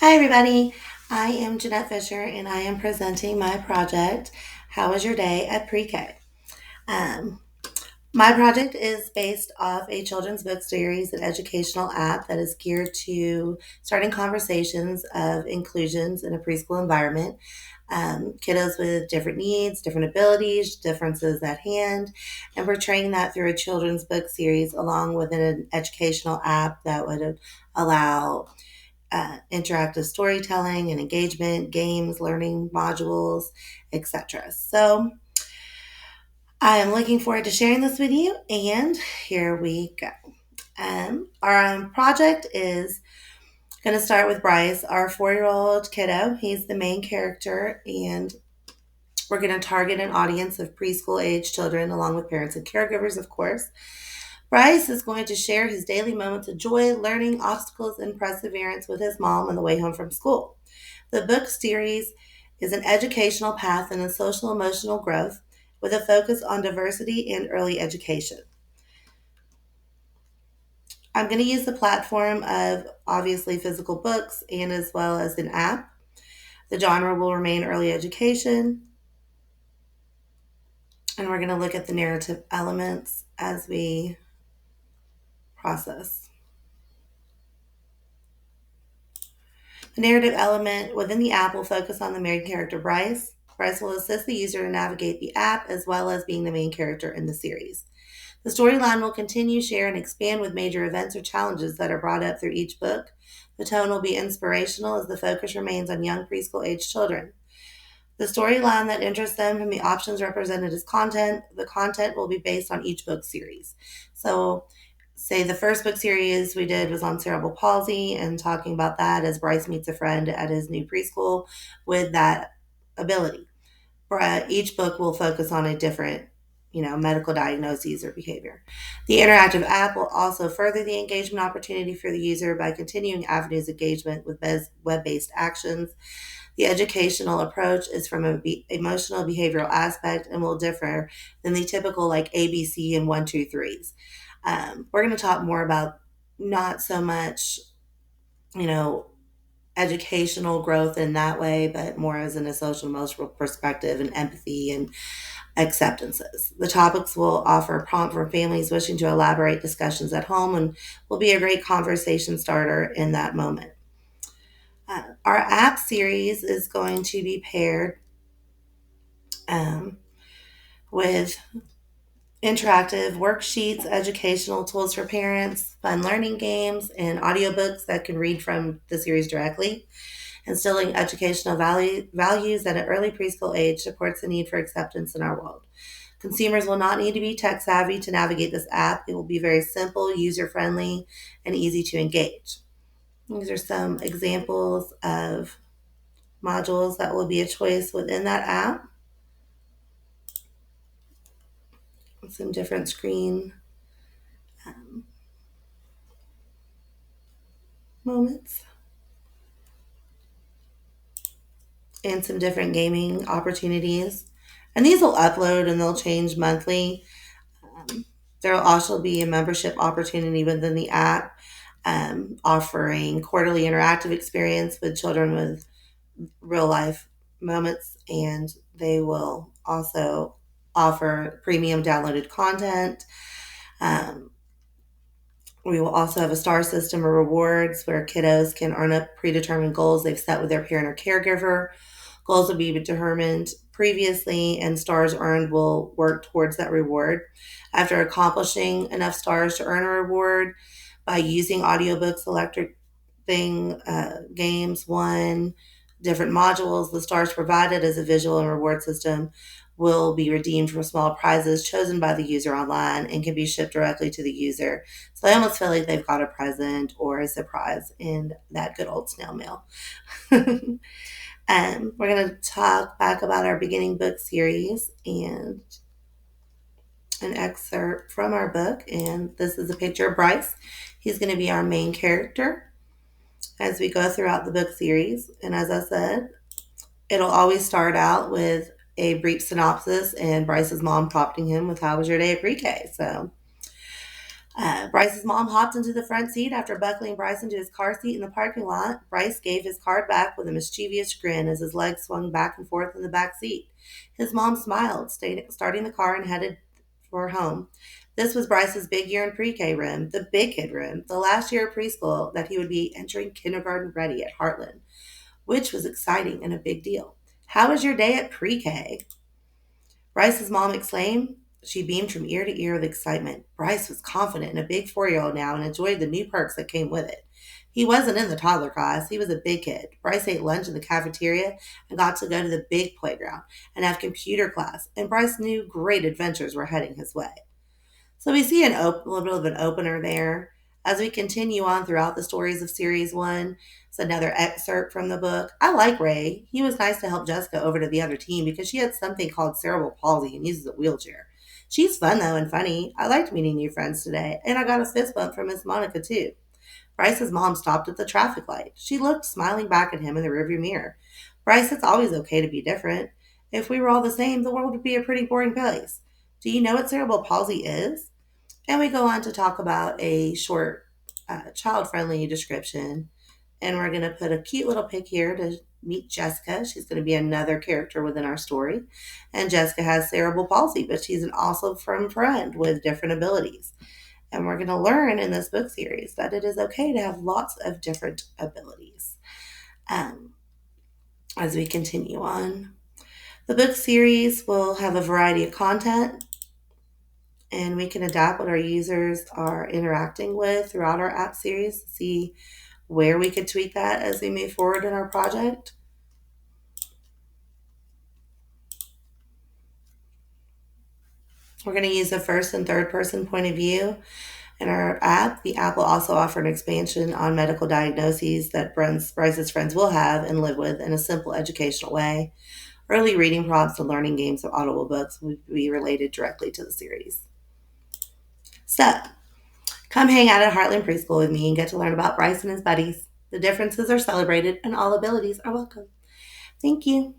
Hi, everybody. I am Jeanette Fisher, and I am presenting my project, How Was Your Day at Pre-K? Um, my project is based off a children's book series, an educational app that is geared to starting conversations of inclusions in a preschool environment. Kiddos with different needs, different abilities, differences at hand, and portraying that through a children's book series along with an educational app that would allow interactive storytelling and engagement, games, learning modules, etc. So I am looking forward to sharing this with you, and here we go. Our project is going to start with Bryce, our 4 year old kiddo. He's the main character, and we're going to target an audience of preschool age children, along with parents and caregivers, of course. Bryce is going to share his daily moments of joy, learning, obstacles, and perseverance with his mom on the way home from school. The book series is an educational path in a social emotional growth with a focus on diversity and early education. I'm going to use the platform of obviously physical books and as well as an app. The genre will remain early education, and we're going to look at the narrative elements as we process. The narrative element within the app will focus on the main character, Bryce. Bryce will assist the user to navigate the app as well as being the main character in the series. The storyline will continue, share, and expand with major events or challenges that are brought up through each book. The tone will be inspirational as the focus remains on young preschool age children. The storyline that interests them from the options represented as content, the content will be based on each book series. So, say the first book series we did was on cerebral palsy and talking about that as Bryce meets a friend at his new preschool with that ability. Each book will focus on a different, medical diagnoses or behavior. The interactive app will also further the engagement opportunity for the user by continuing avenues of engagement with web-based actions. The educational approach is from an emotional behavioral aspect and will differ than the typical like ABC and 1, 2, 3s. We're going to talk more about not so much, you know, educational growth in that way, but more as in a social emotional perspective and empathy and acceptances. The topics will offer a prompt for families wishing to elaborate discussions at home and will be a great conversation starter in that moment. Our app series is going to be paired um, with interactive worksheets, educational tools for parents, fun learning games, and audiobooks that can read from the series directly. Instilling educational values at an early preschool age supports the need for acceptance in our world. Consumers will not need to be tech savvy to navigate this app. It will be very simple, user friendly, and easy to engage. These are some examples of modules that will be a choice within that app. Some different screen um, moments and some different gaming opportunities. And these will upload and they'll change monthly. Um, there will also be a membership opportunity within the app, offering quarterly interactive experience with children with real life moments, and they will also offer premium downloaded content. Um, we will also have a star system of rewards where kiddos can earn up predetermined goals they've set with their parent or caregiver. Goals will be determined previously, and stars earned will work towards that reward. After accomplishing enough stars to earn a reward by using audiobooks, electric games, one, different modules, the stars provided as a visual and reward system will be redeemed for small prizes chosen by the user online and can be shipped directly to the user. So I almost feel like they've got a present or a surprise in that good old snail mail. We're going to talk back about our beginning book series and an excerpt from our book. And this is a picture of Bryce. He's going to be our main character as we go throughout the book series. And as I said, it'll always start out with a brief synopsis and Bryce's mom prompting him with how was your day at pre-K. So Bryce's mom hopped into the front seat after buckling Bryce into his car seat in the parking lot. Bryce gave his card back with a mischievous grin as his legs swung back and forth in the back seat. His mom smiled, starting the car and headed for home. This was Bryce's big year in pre-K room, the big kid room, the last year of preschool that he would be entering kindergarten ready at Heartland, which was exciting and a big deal. How was your day at pre-K? Bryce's mom exclaimed. She beamed from ear to ear with excitement. Bryce was confident in a big 4-year-old now and enjoyed the new perks that came with it. He wasn't in the toddler class. He was a big kid. Bryce ate lunch in the cafeteria and got to go to the big playground and have computer class, and Bryce knew great adventures were heading his way. So we see a little bit of an opener there. As we continue on throughout the stories of Series 1, it's another excerpt from the book. I like Ray. He was nice to help Jessica over to the other team because she had something called cerebral palsy and uses a wheelchair. She's fun, though, and funny. I liked meeting new friends today, and I got a fist bump from Miss Monica, too. Bryce's mom stopped at the traffic light. She looked, smiling back at him in the rearview mirror. Bryce, it's always okay to be different. If we were all the same, the world would be a pretty boring place. Do you know what cerebral palsy is? And we go on to talk about a short, child friendly description. And we're going to put a cute little pic here to meet Jessica. She's going to be another character within our story. And Jessica has cerebral palsy, but she's an awesome friend with different abilities. And we're going to learn in this book series that it is okay to have lots of different abilities. Um, as we continue on, the book series will have a variety of content, and we can adapt what our users are interacting with throughout our app series to see where we could tweak that as we move forward in our project. We're going to use a first and third person point of view in our app. The app will also offer an expansion on medical diagnoses that Bryce's friends will have and live with in a simple educational way. Early reading prompts and learning games of audible books would be related directly to the series. So, come hang out at Heartland Preschool with me and get to learn about Bryce and his buddies. The differences are celebrated and all abilities are welcome. Thank you.